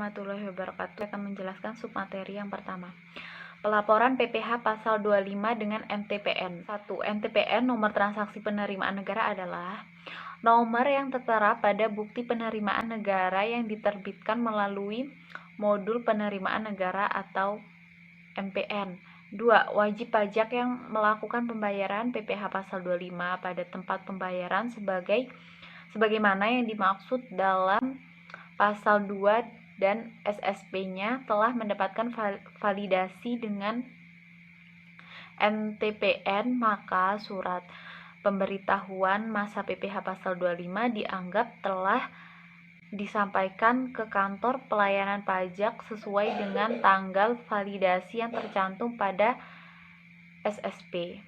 warahmatullahi wabarakatuh. Saya akan menjelaskan submateri yang pertama. Pelaporan PPh pasal 25 dengan MTPN. 1. MTPN nomor transaksi penerimaan negara adalah nomor yang tertera pada bukti penerimaan negara yang diterbitkan melalui modul penerimaan negara atau MPN. 2. Wajib pajak yang melakukan pembayaran PPh pasal 25 pada tempat pembayaran sebagaimana yang dimaksud dalam pasal 2 dan SSP-nya telah mendapatkan validasi dengan MTPN, maka surat pemberitahuan masa PPh pasal 25 dianggap telah disampaikan ke kantor pelayanan pajak sesuai dengan tanggal validasi yang tercantum pada SSP.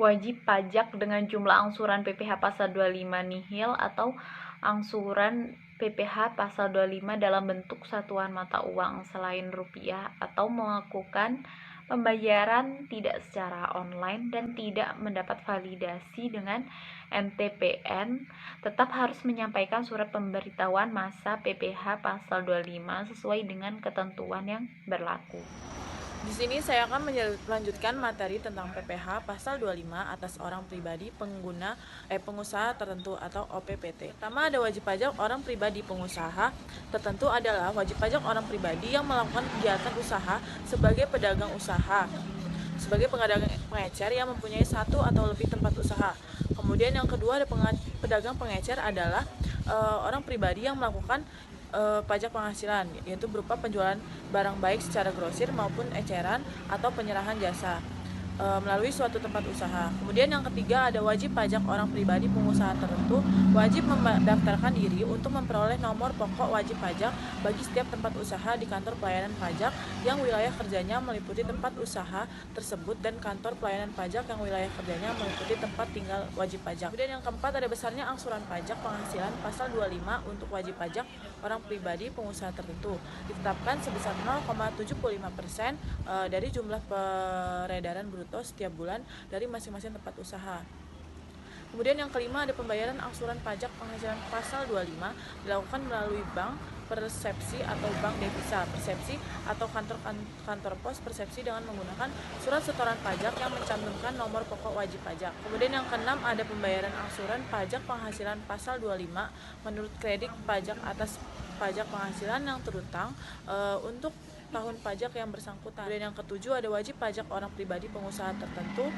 Wajib pajak dengan jumlah angsuran PPh pasal 25 nihil atau angsuran PPh pasal 25 dalam bentuk satuan mata uang selain rupiah atau melakukan pembayaran tidak secara online dan tidak mendapat validasi dengan MTPN tetap harus menyampaikan surat pemberitahuan masa PPh pasal 25 sesuai dengan ketentuan yang berlaku. Di sini saya akan melanjutkan materi tentang PPh pasal 25 atas orang pribadi pengusaha tertentu atau OPPT. Pertama ada wajib pajak orang pribadi pengusaha tertentu adalah wajib pajak orang pribadi yang melakukan kegiatan usaha sebagai pedagang usaha, sebagai pengecer yang mempunyai satu atau lebih tempat usaha. Kemudian yang kedua ada pedagang pengecer adalah orang pribadi yang melakukan pajak penghasilan, yaitu berupa penjualan barang baik secara grosir maupun eceran atau penyerahan jasa melalui suatu tempat usaha. Kemudian yang ketiga ada wajib pajak orang pribadi pengusaha tertentu wajib mendaftarkan diri untuk memperoleh nomor pokok wajib pajak bagi setiap tempat usaha di kantor pelayanan pajak yang wilayah kerjanya meliputi tempat usaha tersebut dan kantor pelayanan pajak yang wilayah kerjanya meliputi tempat tinggal wajib pajak. Kemudian yang keempat ada besarnya angsuran pajak penghasilan pasal 25 untuk wajib pajak orang pribadi pengusaha tertentu ditetapkan sebesar 0,75% dari jumlah peredaran bruto setiap bulan dari masing-masing tempat usaha. Kemudian yang kelima ada pembayaran angsuran pajak penghasilan pasal 25 dilakukan melalui bank, persepsi atau bank devisa, persepsi atau kantor pos persepsi dengan menggunakan surat setoran pajak yang mencantumkan nomor pokok wajib pajak. Kemudian yang keenam ada pembayaran angsuran pajak penghasilan pasal 25 menurut kredit pajak atas pajak penghasilan yang terutang untuk tahun pajak yang bersangkutan. Dan yang ketujuh ada wajib pajak orang pribadi pengusaha tertentu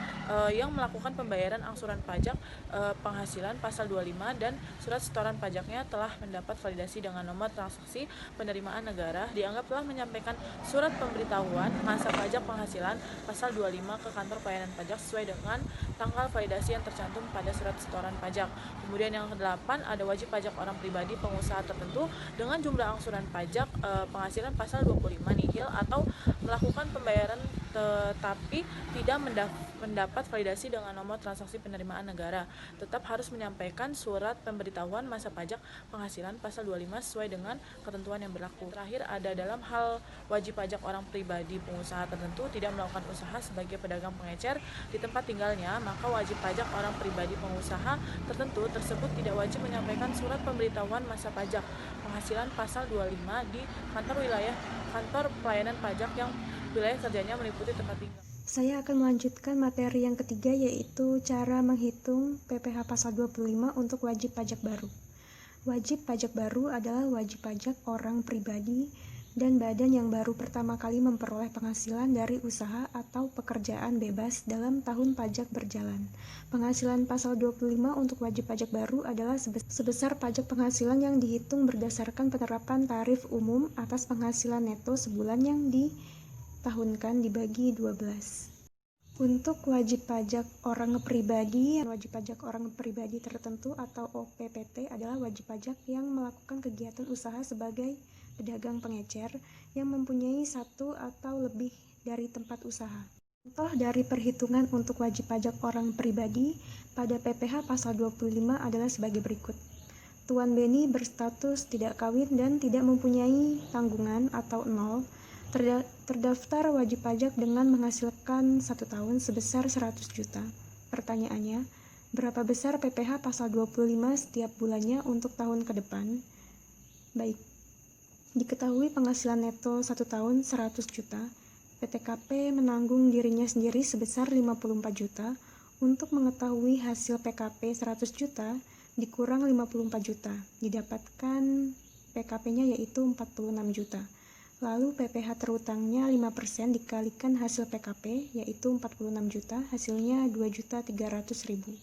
yang melakukan pembayaran angsuran pajak penghasilan pasal 25 dan surat setoran pajaknya telah mendapat validasi dengan nomor transaksi penerimaan negara dianggap telah menyampaikan surat pemberitahuan masa pajak penghasilan pasal 25 ke kantor pelayanan pajak sesuai dengan tanggal validasi yang tercantum pada surat setoran pajak. Kemudian yang kedelapan ada wajib pajak orang pribadi pengusaha tertentu dengan jumlah angsuran pajak penghasilan pasal 25 nihil atau melakukan pembayaran tetapi tidak mendapat validasi dengan nomor transaksi penerimaan negara tetap harus menyampaikan surat pemberitahuan masa pajak penghasilan pasal 25 sesuai dengan ketentuan yang berlaku. Terakhir ada dalam hal wajib pajak orang pribadi pengusaha tertentu tidak melakukan usaha sebagai pedagang pengecer di tempat tinggalnya, maka wajib pajak orang pribadi pengusaha tertentu tersebut tidak wajib menyampaikan surat pemberitahuan masa pajak penghasilan pasal 25 di kantor pelayanan pajak yang wilayah kerjanya meliputi tempat tinggal. Saya akan melanjutkan materi yang ketiga, yaitu cara menghitung PPh pasal 25 untuk wajib pajak baru. Wajib pajak baru adalah wajib pajak orang pribadi dan badan yang baru pertama kali memperoleh penghasilan dari usaha atau pekerjaan bebas dalam tahun pajak berjalan. Penghasilan pasal 25 untuk wajib pajak baru adalah sebesar pajak penghasilan yang dihitung berdasarkan penerapan tarif umum atas penghasilan neto sebulan yang ditahunkan dibagi 12. Untuk wajib pajak orang pribadi tertentu atau OPPT adalah wajib pajak yang melakukan kegiatan usaha sebagai pedagang pengecer yang mempunyai satu atau lebih dari tempat usaha. Contoh dari perhitungan untuk wajib pajak orang pribadi pada PPh pasal 25 adalah sebagai berikut. Tuan Beni berstatus tidak kawin dan tidak mempunyai tanggungan atau nol. Terdaftar wajib pajak dengan menghasilkan 1 tahun sebesar 100 juta. Pertanyaannya, berapa besar PPh pasal 25 setiap bulannya untuk tahun ke depan? Baik, Diketahui penghasilan neto 1 tahun 100 juta, PTKP menanggung dirinya sendiri sebesar 54 juta. Untuk mengetahui hasil PKP 100 juta dikurang 54 juta, didapatkan PKP-nya yaitu 46 juta. Lalu PPh terutangnya 5% dikalikan hasil PKP yaitu 46 juta, hasilnya 2.300.000.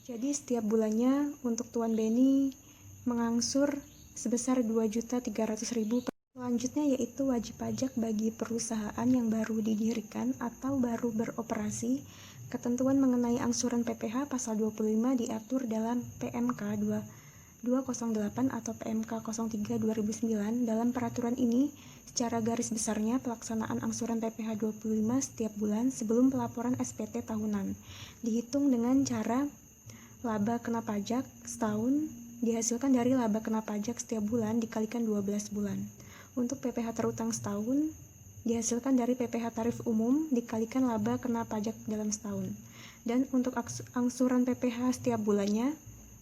Jadi setiap bulannya untuk Tuan Beni mengangsur sebesar 2.300.000. Selanjutnya yaitu wajib pajak bagi perusahaan yang baru didirikan atau baru beroperasi. Ketentuan mengenai angsuran PPh pasal 25 diatur dalam PMK 208 atau PMK 03 2009. Dalam peraturan ini, secara garis besarnya pelaksanaan angsuran PPh 25 setiap bulan sebelum pelaporan SPT tahunan dihitung dengan cara laba kena pajak setahun dihasilkan dari laba kena pajak setiap bulan dikalikan 12 bulan. Untuk PPh terutang setahun dihasilkan dari PPh tarif umum dikalikan laba kena pajak dalam setahun. Dan untuk angsuran PPh setiap bulannya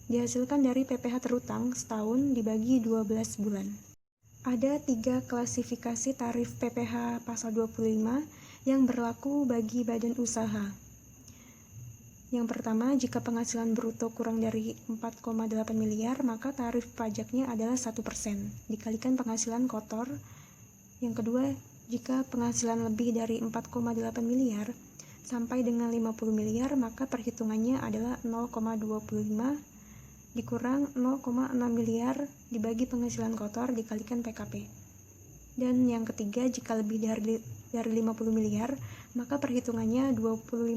dihasilkan dari PPh terutang setahun dibagi 12 bulan. Ada 3 klasifikasi tarif PPh pasal 25 yang berlaku bagi badan usaha. Yang pertama, jika penghasilan bruto kurang dari 4,8 miliar, maka tarif pajaknya adalah 1% dikalikan penghasilan kotor. Yang kedua, jika penghasilan lebih dari 4,8 miliar sampai dengan 50 miliar, maka perhitungannya adalah 0,25 dikurang 0,6 miliar dibagi penghasilan kotor dikalikan PKP. Dan yang ketiga, jika lebih dari 50 miliar, maka perhitungannya 25%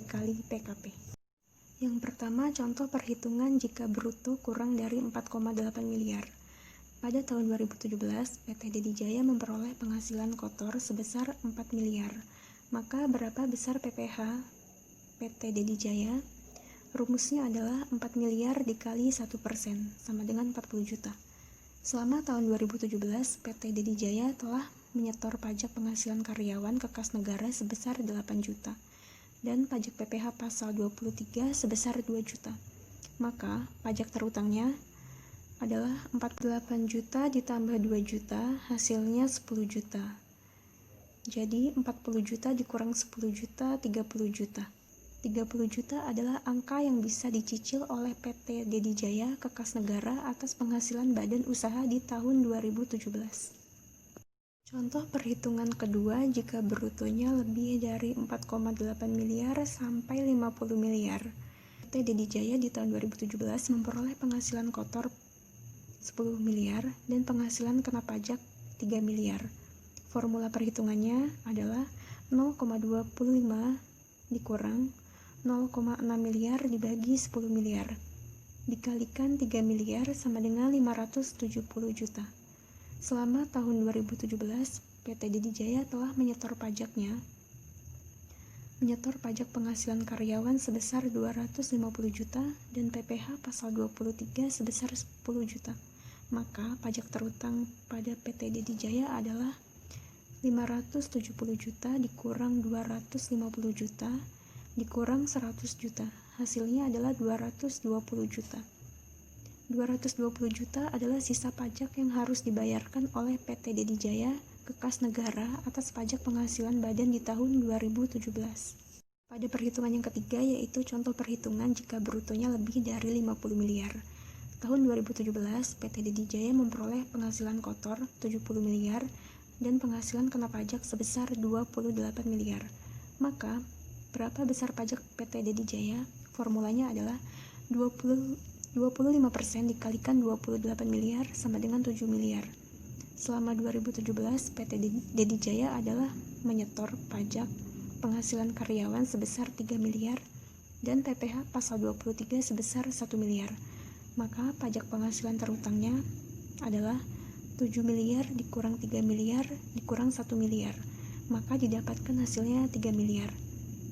dikali PKP. Yang pertama, contoh perhitungan jika bruto kurang dari 4,8 miliar. Pada tahun 2017, PT Dedi Jaya memperoleh penghasilan kotor sebesar 4 miliar. Maka berapa besar PPh PT Dedi Jaya? Rumusnya adalah 4 miliar dikali 1% sama dengan 40 juta. Selama tahun 2017, PT Dedi Jaya telah menyetor pajak penghasilan karyawan ke kas negara sebesar 8 juta dan pajak PPh pasal 23 sebesar 2 juta. Maka pajak terutangnya adalah 48 juta ditambah 2 juta, hasilnya 10 juta. Jadi 40 juta dikurang 10 juta, 30 juta. 30 juta adalah angka yang bisa dicicil oleh PT Dedi Jaya ke kas negara atas penghasilan badan usaha di tahun 2017. Contoh perhitungan kedua, jika brutonya lebih dari 4,8 miliar sampai 50 miliar. PT Dedi Jaya di tahun 2017 memperoleh penghasilan kotor 10 miliar dan penghasilan kena pajak 3 miliar. Formula perhitungannya adalah 0,25 dikurang 0,6 miliar dibagi 10 miliar dikalikan 3 miliar sama dengan 570 juta. Selama tahun 2017, PT Dedi Jaya telah menyetor pajak penghasilan karyawan sebesar 250 juta dan PPh pasal 23 sebesar 10 juta. Maka pajak terutang pada PT Dedi Jaya adalah 570 juta dikurang 250 juta dikurang 100 juta, hasilnya adalah 220 juta. 220 juta adalah sisa pajak yang harus dibayarkan oleh PT Dedi Jaya ke kas negara atas pajak penghasilan badan di tahun 2017. Pada perhitungan yang ketiga, yaitu contoh perhitungan jika brutonya lebih dari 50 miliar. Tahun 2017, PT Dedi Jaya memperoleh penghasilan kotor 70 miliar dan penghasilan kena pajak sebesar 28 miliar. Maka berapa besar pajak PT Dedi Jaya? Formulanya adalah 25% dikalikan 28 miliar sama dengan 7 miliar. Selama 2017, PT Dedi Jaya adalah menyetor pajak penghasilan karyawan sebesar 3 miliar dan PPh pasal 23 sebesar 1 miliar. Maka pajak penghasilan terutangnya adalah 7 miliar dikurang 3 miliar dikurang 1 miliar. Maka didapatkan hasilnya 3 miliar.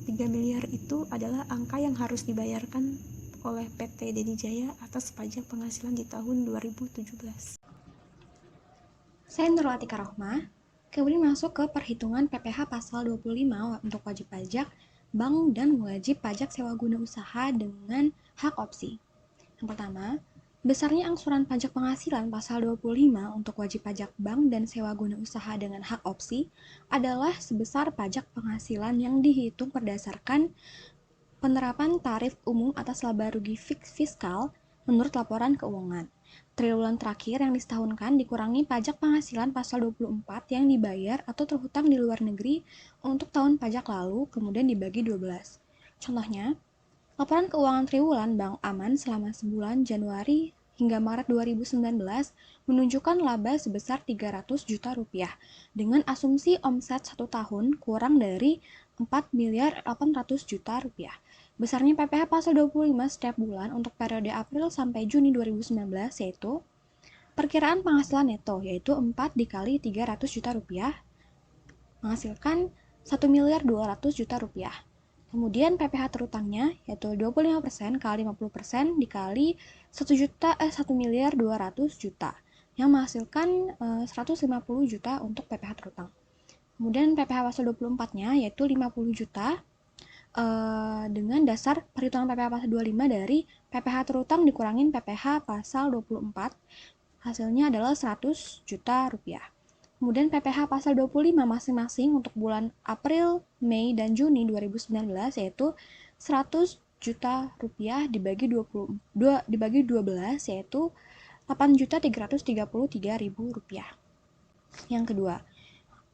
3 miliar itu adalah angka yang harus dibayarkan oleh PT Dedi Jaya atas pajak penghasilan di tahun 2017. Saya Nurul Atika Rohmah, kemudian masuk ke perhitungan PPh pasal 25 untuk wajib pajak, bank, dan wajib pajak sewa guna usaha dengan hak opsi. Yang pertama, Besarnya angsuran pajak penghasilan pasal 25 untuk wajib pajak bank dan sewa guna usaha dengan hak opsi adalah sebesar pajak penghasilan yang dihitung berdasarkan penerapan tarif umum atas laba rugi fiskal menurut laporan keuangan. Triwulan terakhir yang disetahunkan dikurangi pajak penghasilan pasal 24 yang dibayar atau terhutang di luar negeri untuk tahun pajak lalu, kemudian dibagi 12. Contohnya, laporan keuangan triwulan Bank Aman selama sebulan Januari hingga Maret 2019 menunjukkan laba sebesar 300 juta rupiah dengan asumsi omset 1 tahun kurang dari 4 miliar 800 juta rupiah. Besarnya PPh pasal 25 setiap bulan untuk periode April sampai Juni 2019 yaitu perkiraan penghasilan neto yaitu 4 dikali 300 juta rupiah menghasilkan 1 miliar 200 juta rupiah. Kemudian PPh terutangnya yaitu 25% kali 50% dikali 1 miliar 200 juta yang menghasilkan 150 juta untuk PPh terutang. Kemudian PPh pasal 24-nya yaitu 50 juta dengan dasar perhitungan PPh pasal 25 dari PPh terutang dikurangin PPh pasal 24 hasilnya adalah 100 juta rupiah. Kemudian PPh pasal 25 masing-masing untuk bulan April, Mei, dan Juni 2019 yaitu 100 juta rupiah dibagi 12 yaitu 8.333.000 rupiah. Yang kedua,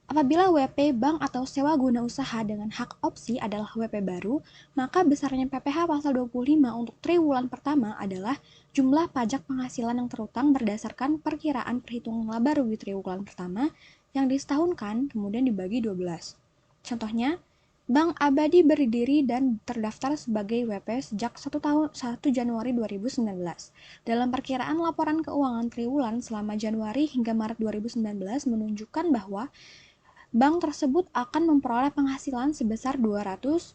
apabila WP bank atau sewa guna usaha dengan hak opsi adalah WP baru, maka besarnya PPh pasal 25 untuk triwulan pertama adalah jumlah pajak penghasilan yang terutang berdasarkan perkiraan perhitungan laba rugi triwulan pertama yang disetahunkan kemudian dibagi 12. Contohnya, Bank Abadi berdiri dan terdaftar sebagai WP sejak 1 Januari 2019. Dalam perkiraan laporan keuangan triwulan selama Januari hingga Maret 2019 menunjukkan bahwa bank tersebut akan memperoleh penghasilan sebesar 200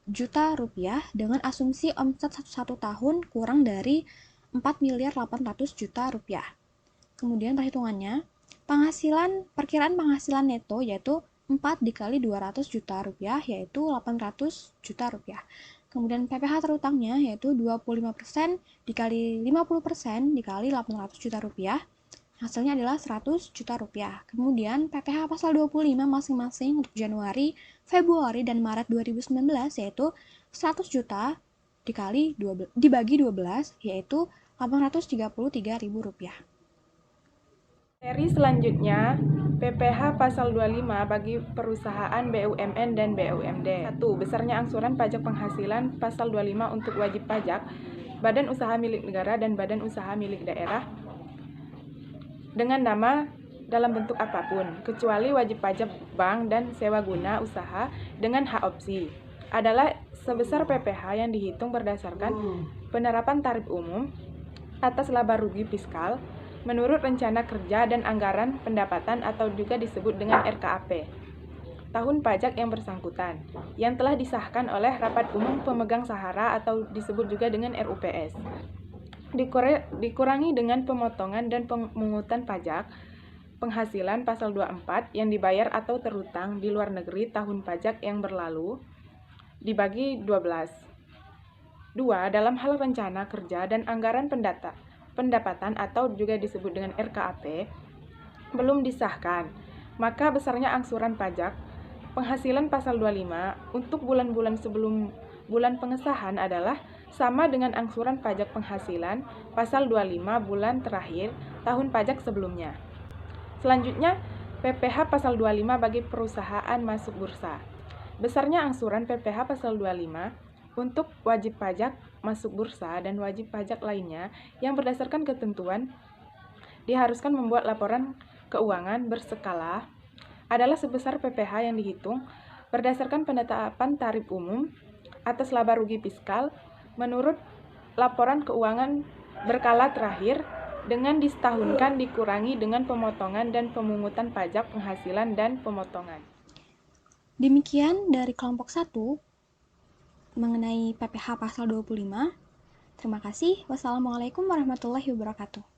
juta rupiah dengan asumsi omset satu tahun kurang dari 4 miliar 800 juta rupiah. Kemudian perhitungannya, perkiraan penghasilan neto yaitu 4 dikali 200 juta rupiah yaitu 800 juta rupiah. Kemudian PPh terutangnya yaitu 25% dikali 50% dikali 800 juta rupiah. Hasilnya adalah 100 juta rupiah. Kemudian PPh pasal 25 masing-masing untuk Januari, Februari, dan Maret 2019 yaitu 100 juta dibagi 12 yaitu 833.000 rupiah. Seri selanjutnya, PPh pasal 25 bagi perusahaan BUMN dan BUMD. 1. Besarnya angsuran pajak penghasilan pasal 25 untuk wajib pajak, badan usaha milik negara dan badan usaha milik daerah dengan nama dalam bentuk apapun, kecuali wajib pajak bank dan sewa guna usaha dengan hak opsi, adalah sebesar PPh yang dihitung berdasarkan penerapan tarif umum atas laba rugi fiskal menurut rencana kerja dan anggaran pendapatan atau juga disebut dengan RKAP tahun pajak yang bersangkutan yang telah disahkan oleh Rapat Umum Pemegang Sahara atau disebut juga dengan RUPS. Dikurangi dengan pemotongan dan pemungutan pajak penghasilan pasal 24 yang dibayar atau terhutang di luar negeri tahun pajak yang berlalu dibagi 12. 2. Dalam hal rencana kerja dan anggaran pendapatan atau juga disebut dengan RKAP belum disahkan, maka besarnya angsuran pajak penghasilan pasal 25 untuk bulan-bulan sebelum bulan pengesahan adalah sama dengan angsuran pajak penghasilan pasal 25 bulan terakhir tahun pajak sebelumnya. Selanjutnya, PPh pasal 25 bagi perusahaan masuk bursa. Besarnya angsuran PPh pasal 25 untuk wajib pajak masuk bursa dan wajib pajak lainnya yang berdasarkan ketentuan diharuskan membuat laporan keuangan berskala adalah sebesar PPh yang dihitung berdasarkan penetapan tarif umum atas laba rugi fiskal menurut laporan keuangan berkala terakhir dengan disetahunkan dikurangi dengan pemotongan dan pemungutan pajak penghasilan dan pemotongan. Demikian dari kelompok 1 mengenai PPh pasal 25. Terima kasih. Wassalamualaikum warahmatullahi wabarakatuh.